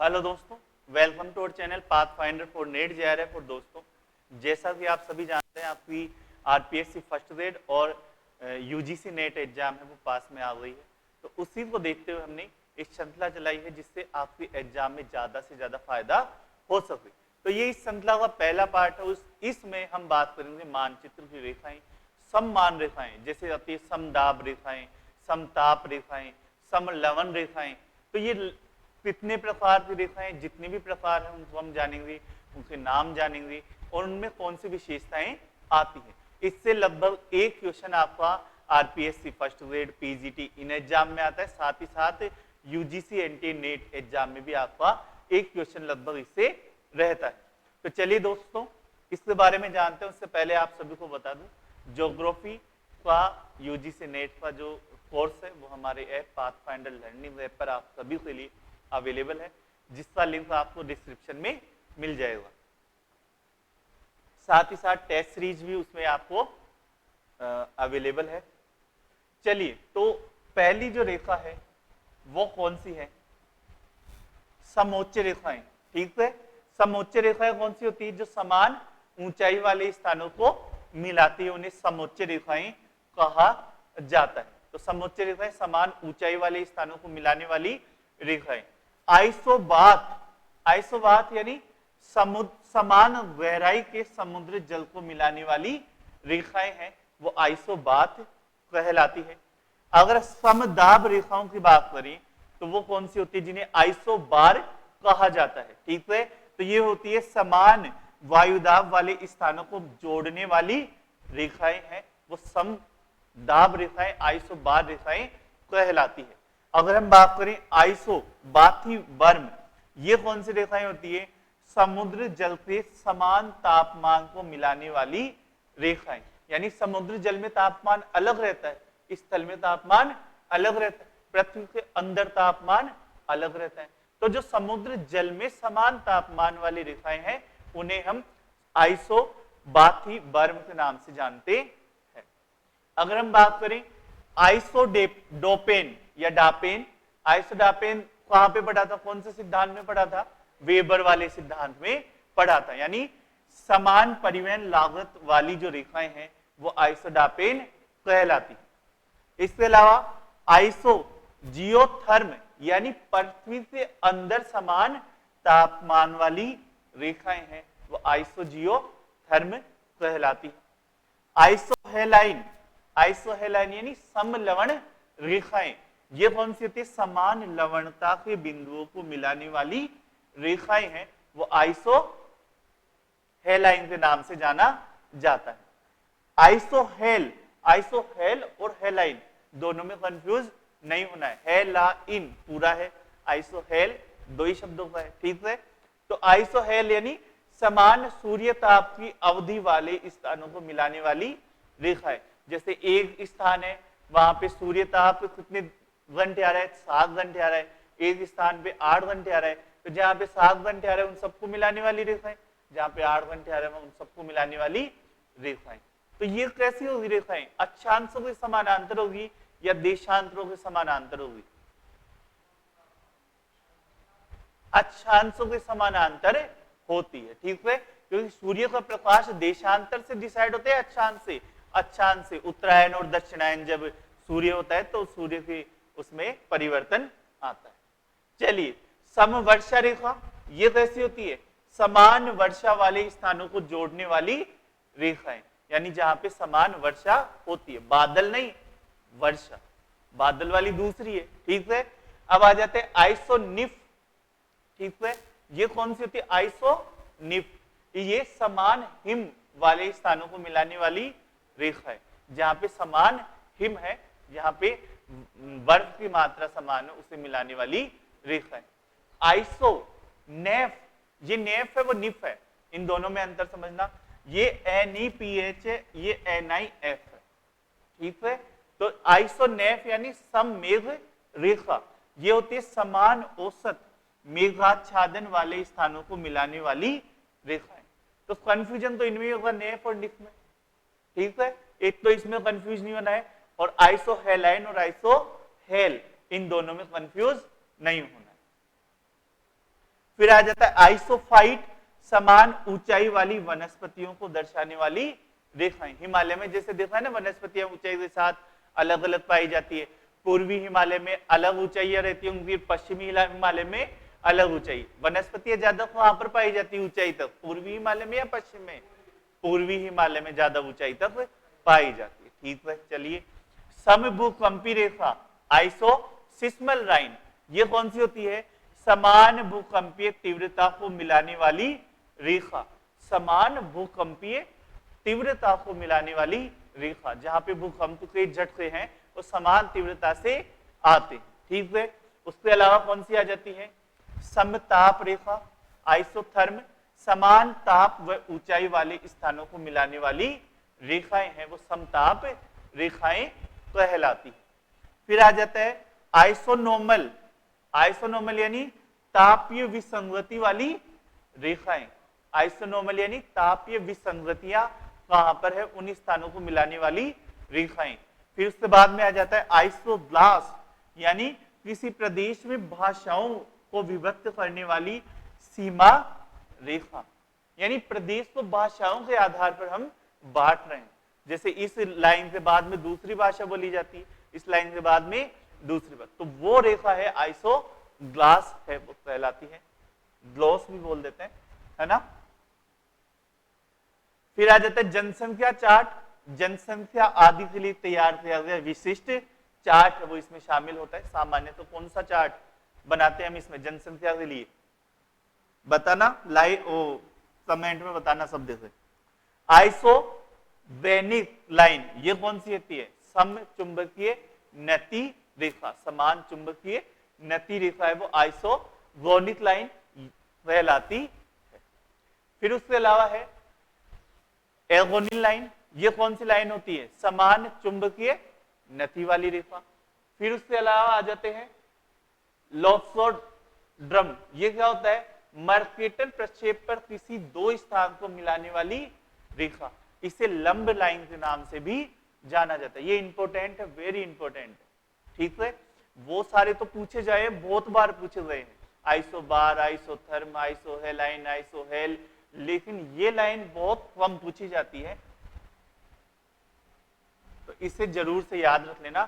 Hello दोस्तों, welcome to our channel pathfinder for NET JRF. और दोस्तों, जैसा कि आप सभी जानते हैं, आपकी आरपीएससी फर्स्ट ग्रेड और यूजीसी नेट एग्जाम है वो पास में आ गई है। तो उसी को देखते हुए हमने एक श्रृंखला चलाई है जिससे आपकी एग्जाम में ज़्यादा से ज़्यादा फायदा हो सके। तो ये इस श्रृंखला का पहला पार्ट है। इसमें हम बात करेंगे मानचित्र की रेखाएं, सममान रेखाएं, जैसे आती है समदाब रेखाएं, समताप रेखाएं, समलवन रेखाएं। तो ये कितने प्रकार की रेखाएं, जितने भी प्रकार हैं उनको हम जानेंगे, उनके नाम जानेंगे और उनमें कौन सी विशेषताएं आती हैं। इससे लगभग एक क्वेश्चन आपका RPSC first grade, PGT in exam में आता है, साथ ही साथ यूजीसी एनटी नेट एग्जाम में भी आपका एक क्वेश्चन लगभग इससे रहता है। तो चलिए दोस्तों, इसके बारे में जानते हैं। उससे पहले आप सभी को बता दूं, ज्योग्राफी का यूजीसी नेट का जो कोर्स है वो हमारे ऐप पाथफाइंडर लर्निंग ऐप पर आप सभी के लिए अवेलेबल है, जिसका लिंक आपको डिस्क्रिप्शन में मिल जाएगा। साथ ही साथ टेस्ट सीरीज भी उसमें आपको अवेलेबल है। चलिए, तो पहली जो रेखा है वो कौन सी है? समोच्च रेखाएं। ठीक है, समोच्च रेखाएं कौन सी होती है? जो समान ऊंचाई वाले स्थानों को मिलाती है, उन्हें समोच्च रेखाएं कहा जाता है। तो समोच्च रेखाएं समान ऊंचाई वाले स्थानों को मिलाने वाली रेखाएं। आइसोबाथ, आइसोबाथ यानी समान गहराई के समुद्र जल को मिलाने वाली रेखाएं हैं, वो आइसोबाथ कहलाती है। अगर समदाब रेखाओं की बात करें तो वो कौन सी होती है? जिन्हें आइसोबार कहा जाता है। ठीक है, तो ये होती है समान वायुदाब वाले स्थानों को जोड़ने वाली रेखाएं हैं, वो समदाब रेखाएं आइसोबार रेखाएं कहलाती है। अगर हम बात करें आइसोबाथिवर्म, ये कौन सी रेखाएं होती है? समुद्र जल के समान तापमान को मिलाने वाली रेखाएं। यानी समुद्र जल में तापमान अलग रहता है, स्थल में तापमान अलग रहता है, पृथ्वी के अंदर तापमान अलग रहता है। तो जो समुद्र जल में समान तापमान वाली रेखाएं हैं उन्हें हम आइसोबाथिवर्म के नाम से जानते हैं। अगर हम बात करें आइसोडोपेन या डापेन, आइसोडापेन कहां पे पढ़ा था? कौन से सिद्धांत में पढ़ा था? वेबर वाले सिद्धांत में पढ़ा था। यानी समान परिवहन लागत वाली जो रेखाएं हैं वो आइसोडापेन कहलाती है। इसके अलावा आइसोजियोथर्म यानी पृथ्वी के अंदर समान तापमान वाली रेखाएं हैं, वो आइसोजियोथर्म कहलाती है। आइसोहेलाइन, आइसोहेलाइन यानी समलवण रेखाएं, ये कौन सी होती है? समान लवणता के बिंदुओं को मिलाने वाली रेखाएं हैं, वो आइसोहेलाइन के नाम से जाना जाता है। आइसोहेल, आइसोहेल और हेलाइन दोनों में कंफ्यूज नहीं होना है। हेलाइन पूरा है, आइसोहेल दो ही शब्दों का है। ठीक है, तो आइसोहेल यानी समान सूर्य ताप की अवधि वाले स्थानों को मिलाने वाली रेखा है। जैसे एक स्थान है, वहां पे सूर्य ताप कितने घंटे आ रहा है? 7 घंटे आ रहा है। एक स्थान पे 8 घंटे आ रहा है, तो जहां पे 7 घंटे आ रहा है उन सबको मिलाने वाली रेखा है, जहां पे 8 घंटे आ रहा है उन सबको मिलाने वाली रेखाएं। तो ये कैसी होगी रेखाएं? अक्षांशों के समानांतर होगी या देशांतरों के समानांतर होगी? अक्षांशों के समानांतर होती है। ठीक है, क्योंकि सूर्य का प्रकाश देशांतर से डिसाइड होता है अक्षांश से। अक्षांश से उत्तरायण और दक्षिणायन जब सूर्य होता है तो सूर्य के उसमें परिवर्तन आता है। चलिए, समवर्षा रेखा ये कैसी होती है? समान वर्षा वाले स्थानों को जोड़ने वाली रेखाएं, यानी जहां पे समान वर्षा होती है, बादल नहीं, वर्षा। बादल वाली दूसरी है। ठीक है, अब आ जाते हैं आइसोनिफ। ठीक है, ये कौन सी होती है? आइसोनिफ, ये समान हिम वाले स्थानों को मिलाने वाली रेखा है, जहां पे समान हिम है, जहां पे बर्फ की मात्रा समान है, उसे मिलाने वाली रेखा है। आइसोनेफ, ये नेफ है वो निफ है, इन दोनों में अंतर समझना। ये NEPH है, ये NIF है। ठीक है, तो आइसोनेफ यानी सममेघ रेखा, ये होती है समान औसत मेघाच्छादन वाले स्थानों को मिलाने वाली रेखा है। तो कंफ्यूजन तो इनमें होगा, नेफ और निफ में। ठीक है, एक तो इसमें कंफ्यूज नहीं होना है, और आइसोहेलाइन और आइसोहेल इन दोनों में कंफ्यूज नहीं होना है। फिर आ जाता है आइसोफाइट, समान ऊंचाई वाली वनस्पतियों को दर्शाने वाली रेखाएं। हिमालय में जैसे देखा है ना, वनस्पतियां ऊंचाई के साथ अलग अलग पाई जाती है। पूर्वी हिमालय में अलग ऊंचाइयां रहती होंगी, पश्चिमी हिमालय में अलग ऊंचाई। वनस्पतियां ज्यादा वहां पर पाई जाती है ऊंचाई तक, पूर्वी हिमालय में या पश्चिम में? पूर्वी हिमालय में ज्यादा ऊंचाई तक पाई जाती है। ठीक है, चलिए समभूकंपी रेखा आइसोसिस्मल लाइन, ये कौन सी होती है? समान भूकंपीय तीव्रता को मिलाने वाली रेखा। समान भूकंपीय तीव्रता को मिलाने वाली रेखा, जहां पे भूकंप के झटके हैं वो समान तीव्रता से आते हैं। ठीक है, उसके अलावा कौन सी आ जाती है? समताप रेखा आइसोथर्म, समान ताप व ऊंचाई वाले स्थानों को मिलाने वाली रेखाएं हैं, वो समताप रेखाएं कहलाती है। फिर आ जाता है आइसोनोमल, आइसोनोमल यानी तापीय विसंगति वाली रेखाएं। आइसोनोमल यानी तापीय विसंगतियां कहां पर है? उन स्थानों को मिलाने वाली रेखाएं। फिर उसके बाद में आ जाता है आइसोग्लास, यानी किसी प्रदेश में भाषाओं को विभक्त करने वाली सीमा रेखा, यानी प्रदेश को भाषाओं के आधार पर हम बांट रहे हैं। जैसे इस लाइन के बाद में दूसरी भाषा बोली जाती है, इस लाइन के बाद में दूसरी बात, तो वो रेखा है आइसोग्लास है, वो कहलाती है। ग्लोस भी बोल देते हैं, है ना। फिर आ जाता है जनसंख्या चार्ट, जनसंख्या आदि के लिए तैयार किया गया विशिष्ट चार्ट है, वो इसमें शामिल होता है। सामान्य तो कौन सा चार्ट बनाते हैं हम इसमें जनसंख्या के लिए? बताना, कमेंट में बताना सब देखे। आइसोबेनिक लाइन, ये कौन सी होती है? समचुंबकीय नति रेखा, समान चुंबकीय नति रेखा है वो आइसोगोनिक लाइन कहलाती है। फिर उसके अलावा है एगोनिल लाइन, ये कौन सी लाइन होती है? समान चुंबकीय नति वाली रेखा। फिर उसके अलावा आ जाते हैं लोक्सोड्रम, ये क्या होता है? मर्केटल प्रक्षेप पर किसी दो स्थान को मिलाने वाली रेखा, इसे लंब लाइन के नाम से भी जाना जाता है। ये इंपॉर्टेंट है, वेरी इंपॉर्टेंट है। ठीक है, वो सारे तो पूछे जाए, बहुत बार पूछे गए हैं, आइसोबार, आइसोथर्म, आइसोहेलाइन, आइसोहेल, लेकिन ये लाइन बहुत कम पूछी जाती है, तो इसे जरूर से याद रख लेना।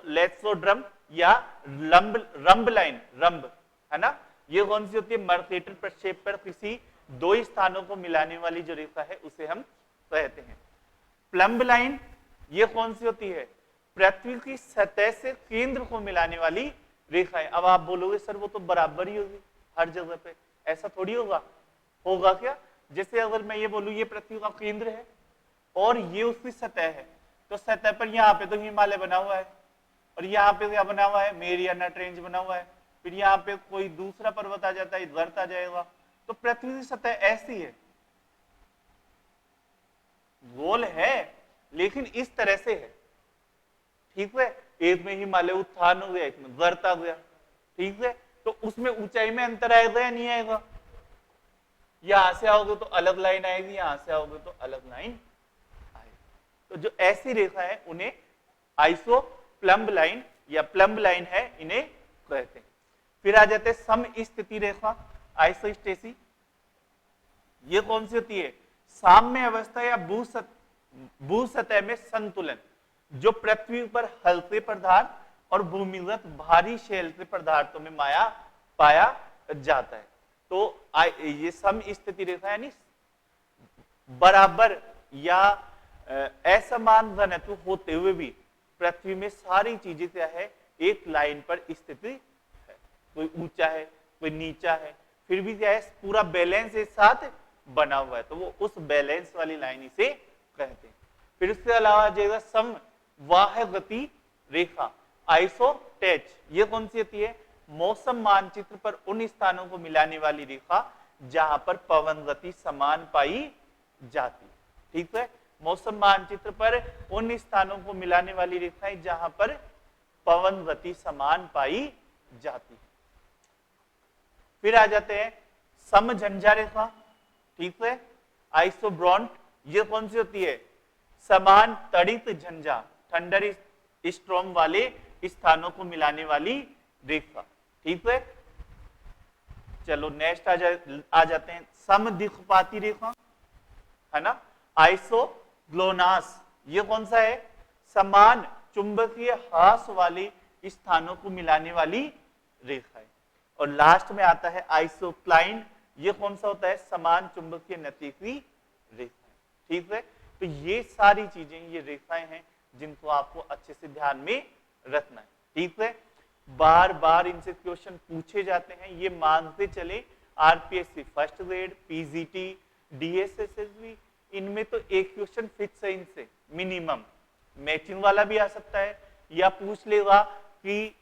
लेट्सोड्रम या रंब लाइन, रंब, है ना, ये कौन सी होती है? मर्केटल प्रक्षेप पर किसी दो स्थानों को मिलाने वाली जो रेखा है उसे हम कहते हैं। प्लम्ब लाइन, ये कौन सी होती है? पृथ्वी की सतह से केंद्र को मिलाने वाली रेखा है। अब आप बोलोगे सर वो तो बराबर ही होगी हर जगह पे, ऐसा थोड़ी होगा। होगा क्या? जैसे अगर मैं ये बोलूं ये पृथ्वी का केंद्र है और ये उसकी सतह है, तो सतह पर यहाँ पे तो हिमालय बना हुआ है और यहाँ पे क्या बना हुआ है? मेरियाना ट्रेंच बना हुआ है। फिर यहाँ पे कोई दूसरा पर्वत आ जाता है, गर्त आ जाएगा, तो पृथ्वी की सतह ऐसी है, गोल है लेकिन इस तरह से है। ठीक है, एक में हिमालय उत्थान हो गया, एक में गर्त आ गया। ठीक है, तो उसमें ऊंचाई में अंतर आएगा या नहीं आएगा? यहां से आओगे तो अलग लाइन आएगी, यहां से आओगे तो अलग लाइन आएगी। तो जो ऐसी रेखा है उन्हें आइसो प्लम्ब लाइन या प्लम्ब लाइन है, इन्हें कहते हैं। फिर आ जाते हैं समस्थिति रेखा आइसोस्टेसी, ये कौन सी होती है? साम्य अवस्था या भू सतह में संतुलन, जो पृथ्वी पर हल्के पदार्थ और भूमिगत भारी शैल के पदार्थों में पाया जाता है। तो ये समस्थिति रेखा यानी बराबर या असमान घनत्व होते हुए भी पृथ्वी में सारी चीजें क्या है? एक लाइन पर स्थिति है, कोई ऊंचा है कोई नीचा है, फिर भी क्या है? पूरा बैलेंस एक साथ बना हुआ है, तो वो उस बैलेंस वाली लाइन इसे कहते हैं। फिर उसके अलावा जाएगा समवाह गति रेखा आइसोटेच, ये कौन सी होती है? मौसम मानचित्र पर उन स्थानों को मिलाने वाली रेखा जहां पर पवन गति समान पाई जाती। ठीक है, मौसम मानचित्र पर उन स्थानों को मिलाने वाली रेखाएं जहां पर पवन गति समान पाई जाती। फिर आ जाते हैं समझंझा रेखा। ठीक है, आइसोब्रॉन्ट, ये कौन सी होती है? समान तड़ित झंझा, थंडर स्ट्रॉम वाले स्थानों को मिलाने वाली रेखा। ठीक है, चलो नेक्स्ट आ जाते हैं समद्विखपाती रेखा, है ना, आइसोग्लोनास। ये कौन सा है? समान चुंबकीय हास वाली स्थानों को मिलाने वाली रेखा है। और लास्ट में आता है आइसोक्लाइन। ये कौन सा होता है? समान चुंबकीय नतीकी रेखा है। ठीक है, तो ये सारी चीजें, ये रेखाएं हैं जिनको आपको अच्छे से ध्यान में रखना है। ठीक है, बार बार इनसे क्वेश्चन पूछे जाते हैं, ये मांगते चले RPSC first grade, PGT, DSSSB, इनमें तो एक क्वेश्चन फिक्स है इनसे मिनिमम। मैचिंग वाला भी आ सकता है, या पूछ लेगा कि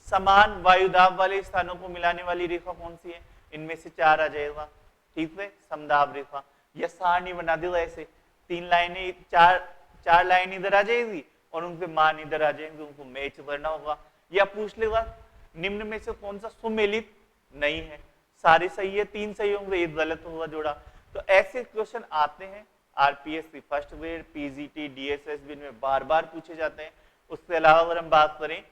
समान वायुदाब वाले स्थानों को मिलाने वाली रेखा कौन सी है, इनमें से 4 आ जाएगा। ठीक है, समदाब रेखा, या सारणी बना देगा ऐसे, 3 लाइनें, 4 लाइन इधर आ जाएगी और उनके मान इधर आ जाएंगे, उनको मैच करना होगा। या पूछ लेगा निम्न में से कौन सा सुमेलित नहीं है, सारे सही है, 3 सही होंगे, एक गलत होगा जोड़ा। तो ऐसे क्वेश्चन आते हैं RPSC first grade, PGT, DSSB में बार बार पूछे जाते हैं। उसके अलावा अगर हम बात करें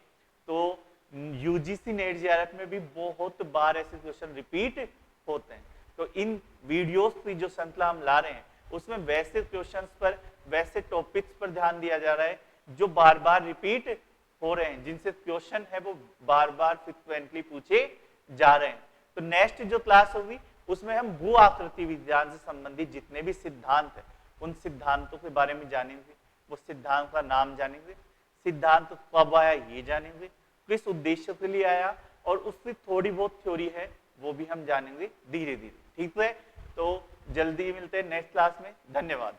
तो यूजीसी नेट जेआरएफ में भी बहुत बार ऐसे क्वेश्चन रिपीट होते हैं। तो इन वीडियोस की जो श्रृंखला हम ला रहे हैं उसमें वैसे क्वेश्चंस पर, वैसे टॉपिक्स पर ध्यान दिया जा रहा है जो बार बार रिपीट हो रहे हैं, जिनसे क्वेश्चन है वो बार बार फ्रिक्वेंटली पूछे जा रहे हैं। तो नेक्स्ट जो क्लास होगी उसमें हम भू आकृति विज्ञान से संबंधित जितने भी सिद्धांत है उन सिद्धांतों के बारे में जानेंगे, वो सिद्धांत का नाम जानेंगे, सिद्धांत कब आया ये जानेंगे, किस उद्देश्य के लिए आया, और उसकी थोड़ी बहुत थ्योरी है वो भी हम जानेंगे धीरे धीरे। ठीक है, तो जल्दी मिलते हैं नेक्स्ट क्लास में। धन्यवाद।